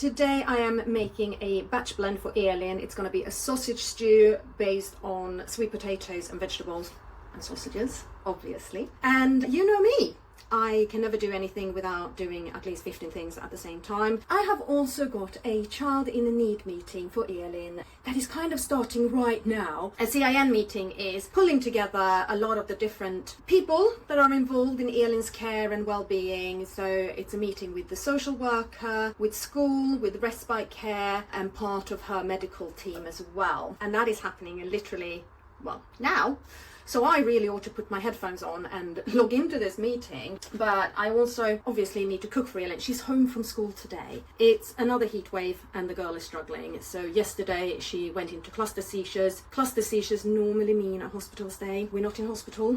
Today I am making a batch blend for Elin. It's going to be a sausage stew based on sweet potatoes and vegetables and sausages, obviously. And you know me, I can never do anything without doing at least 15 things at the same time. I have also got a child in a need meeting for Elin that is kind of starting right now. A CIN meeting is pulling together a lot of the different people that are involved in Elin's care and well-being. So it's a meeting with the social worker, with school, with respite care, and part of her medical team as well. And that is happening literally, well, now. So I really ought to put my headphones on and log into this meeting, but I also obviously need to cook for Elin. She's home from school today. It's another heat wave and the girl is struggling. So yesterday she went into cluster seizures. Cluster seizures normally mean a hospital stay. We're not in hospital,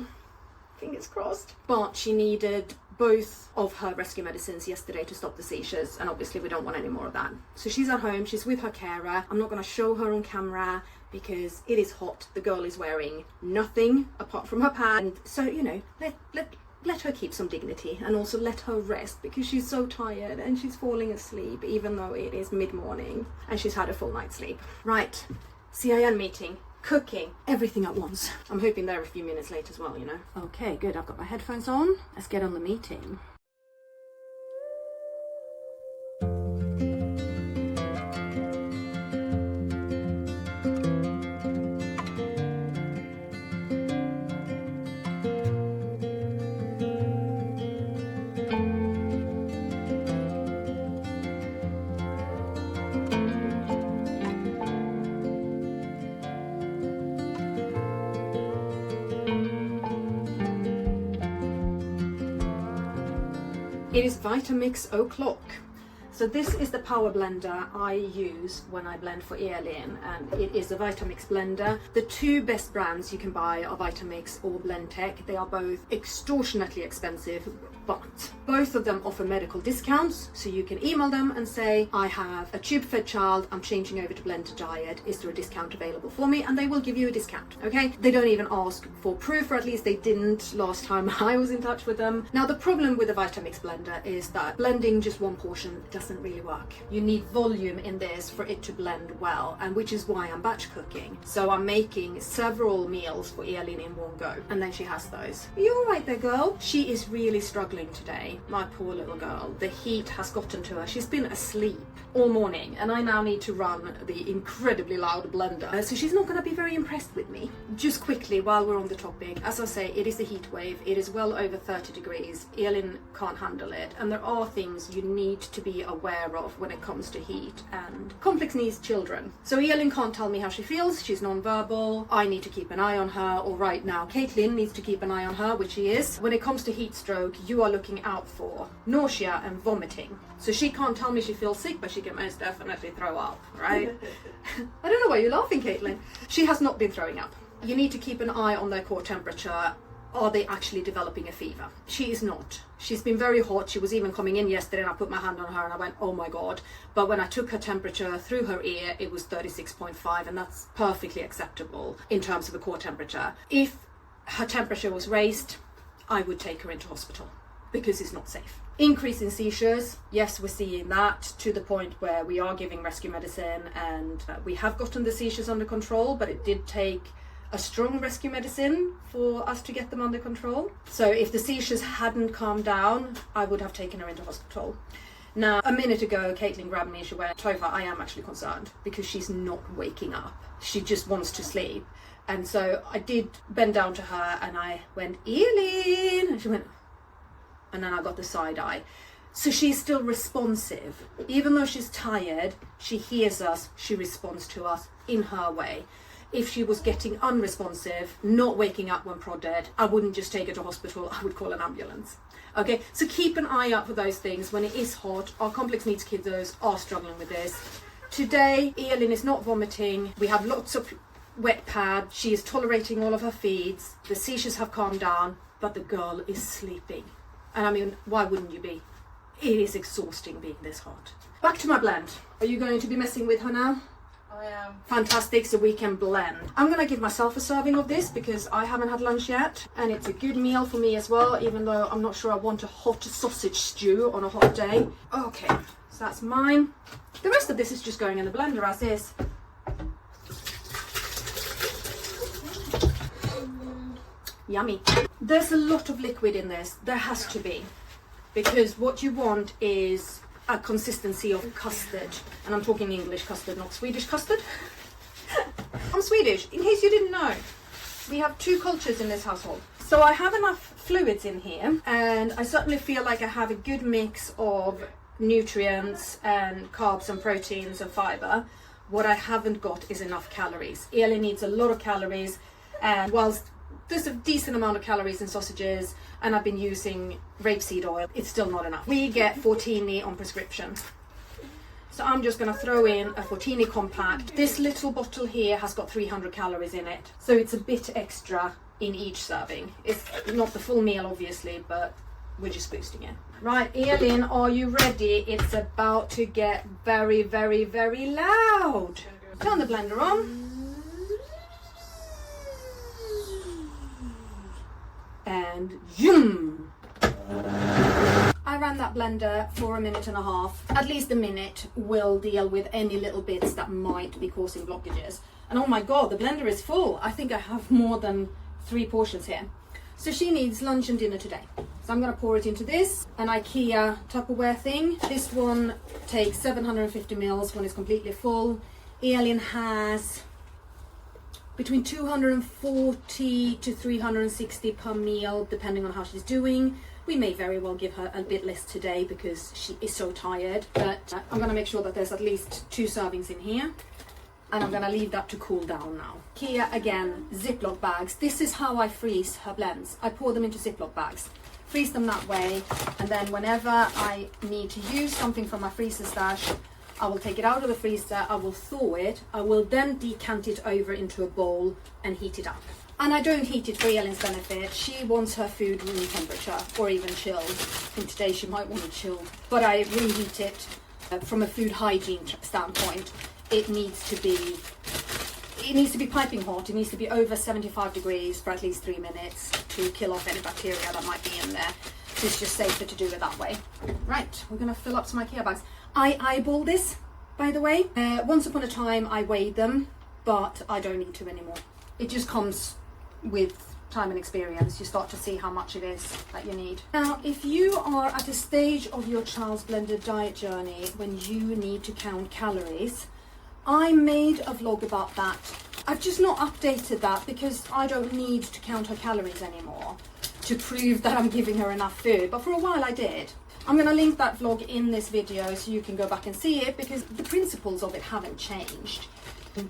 fingers crossed. But she needed both of her rescue medicines yesterday to stop the seizures, and obviously we don't want any more of that. So she's at home, she's with her carer. I'm not going to show her on camera because it is hot. The girl is wearing nothing apart from her pants. So, you know, let her keep some dignity and also let her rest because she's so tired and she's falling asleep even though it is mid-morning and she's had a full night's sleep. Right, CIN meeting. Cooking, everything at once. I'm hoping they're a few minutes late as well, you know. Okay, good, I've got my headphones on. Let's get on the meeting. It is Vitamix O'Clock. So this is the power blender I use when I blend for Elin, and it is a Vitamix blender. The two best brands you can buy are Vitamix or Blendtec. They are both extortionately expensive, but both of them offer medical discounts, so you can email them and say, I have a tube-fed child, I'm changing over to blended diet, is there a discount available for me? And they will give you a discount, okay? They don't even ask for proof, or at least they didn't last time I was in touch with them. Now the problem with the Vitamix blender is that blending just one portion doesn't really work. You need volume in this for it to blend well, and which is why I'm batch cooking. So I'm making several meals for Elin in one go, and then she has those. Are you all right there, girl? She is really struggling today, my poor little girl. The heat has gotten to her. She's been asleep all morning, and I now need to run the incredibly loud blender, so she's not going to be very impressed with me. Just quickly, while we're on the topic, as I say, it is a heat wave. It is well over 30 degrees. Elin can't handle it, and there are things you need to be aware of when it comes to heat and complex needs children. So Elin can't tell me how she feels. She's non-verbal. I need to keep an eye on her, or right now Caitlin needs to keep an eye on her, which she is. When it comes to heat stroke, you are looking out for nausea and vomiting. So she can't tell me she feels sick, but she can most definitely throw up, right? I don't know why you're laughing, Caitlin. She has not been throwing up. You need to keep an eye on their core temperature. Are they actually developing a fever? She is not. She's been very hot. She was even coming in yesterday and I put my hand on her and I went, oh my God. But when I took her temperature through her ear, it was 36.5, and that's perfectly acceptable in terms of a core temperature. If her temperature was raised, I would take her into hospital because it's not safe. Increase in seizures, yes, we're seeing that to the point where we are giving rescue medicine, and we have gotten the seizures under control, but it did take a strong rescue medicine for us to get them under control. So if the seizures hadn't calmed down, I would have taken her into hospital. Now, a minute ago, Caitlin grabbed me and she went, Tova, I am actually concerned because she's not waking up. She just wants to sleep. And so I did bend down to her and I went, Elin! And she went, and then I got the side eye. So she's still responsive. Even though she's tired, she hears us, she responds to us in her way. If she was getting unresponsive, not waking up when prodded, I wouldn't just take her to hospital, I would call an ambulance. Okay, so keep an eye out for those things when it is hot. Our complex needs kiddos are struggling with this. Today, Elin is not vomiting. We have lots of wet pad. She is tolerating all of her feeds. The seizures have calmed down, but the girl is sleeping. And I mean, why wouldn't you be? It is exhausting being this hot. Back to my blend. Are you going to be messing with her now? I am. Fantastic, so we can blend. I'm gonna give myself a serving of this because I haven't had lunch yet, and it's a good meal for me as well, even though I'm not sure I want a hot sausage stew on a hot day. Okay, so that's mine. The rest of this is just going in the blender as is. Yummy. There's a lot of liquid in this. There has to be. Because what you want is a consistency of custard. And I'm talking English custard, not Swedish custard. I'm Swedish, in case you didn't know. We have 2 cultures in this household. So I have enough fluids in here, and I certainly feel like I have a good mix of nutrients and carbs and proteins and fiber. What I haven't got is enough calories. Elin needs a lot of calories, and whilst there's a decent amount of calories in sausages, and I've been using rapeseed oil, it's still not enough. We get Fortini on prescription. So I'm just going to throw in a Fortini compact. This little bottle here has got 300 calories in it, so it's a bit extra in each serving. It's not the full meal obviously, but we're just boosting it. Right, Elin, are you ready? It's about to get very, very, very loud. Turn the blender on. And zoom! I ran that blender for 1.5 minutes. At least a minute will deal with any little bits that might be causing blockages. And oh my god, the blender is full. I think I have more than 3 portions here. So she needs lunch and dinner today. So I'm going to pour it into this, an IKEA Tupperware thing. This one takes 750 mils when it's completely full. Elin has between 240 to 360 per meal, depending on how she's doing. We may very well give her a bit less today because she is so tired, but I'm going to make sure that there's at least 2 servings in here. And I'm going to leave that to cool down now. Here again, Ziploc bags. This is how I freeze her blends. I pour them into Ziploc bags, freeze them that way, and then whenever I need to use something from my freezer stash, I will take it out of the freezer, I will thaw it, I will then decant it over into a bowl and heat it up. And I don't heat it for Elin's benefit. She wants her food room temperature or even chilled. And today she might want it chilled. But I reheat it from a food hygiene standpoint. It needs to be piping hot. It needs to be over 75 degrees for at least 3 minutes to kill off any bacteria that might be in there. It's just safer to do it that way. Right, we're going to fill up some IKEA bags. I eyeball this, by the way. Once upon a time I weighed them, but I don't need to anymore. It just comes with time and experience. You start to see how much it is that you need. Now, if you are at a stage of your child's blended diet journey when you need to count calories, I made a vlog about that. I've just not updated that because I don't need to count her calories anymore to prove that I'm giving her enough food, but for a while I did. I'm going to link that vlog in this video so you can go back and see it because the principles of it haven't changed.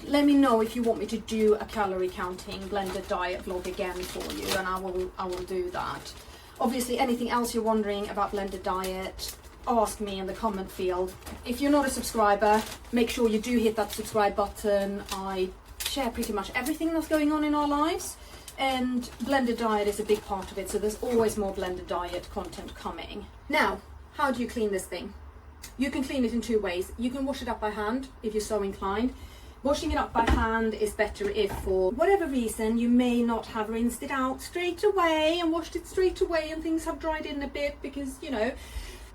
Let me know if you want me to do a calorie counting blended diet vlog again for you, and I will do that. Obviously, anything else you're wondering about blended diet, ask me in the comment field. If you're not a subscriber, make sure you do hit that subscribe button. I share pretty much everything that's going on in our lives, and blended diet is a big part of it, so there's always more blended diet content coming. Now, how do you clean this thing? You can clean it in 2 ways. You can wash it up by hand if you're so inclined. Washing it up by hand is better if for whatever reason you may not have rinsed it out straight away and washed it straight away and things have dried in a bit, because, you know,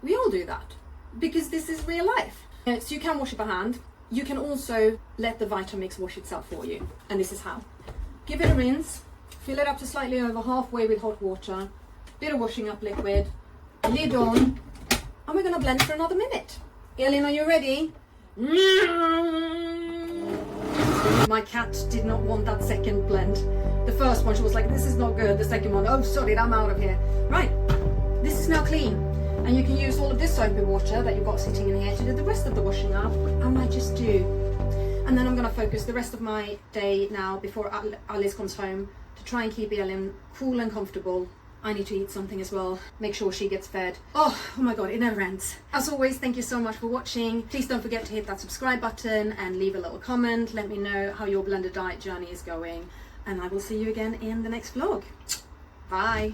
we all do that because this is real life. So you can wash it by hand. You can also let the Vitamix wash itself for you, and this is how. Give it a rinse, fill it up to slightly over halfway with hot water, bit of washing up liquid, lid on, and we're going to blend for another minute. Elin, are you ready? My cat did not want that second blend. The first one she was like, this is not good. The second one, oh sorry, I'm out of here. Right, this is now clean, and you can use all of this soapy water that you've got sitting in here to do the rest of the washing up. I might just do. And then I'm going to focus the rest of my day now before Alice comes home to try and keep Elin cool and comfortable. I need to eat something as well, make sure she gets fed. Oh my god, it never ends. As always, thank you so much for watching. Please don't forget to hit that subscribe button and leave a little comment. Let me know how your blended diet journey is going, and I will see you again in the next vlog. Bye.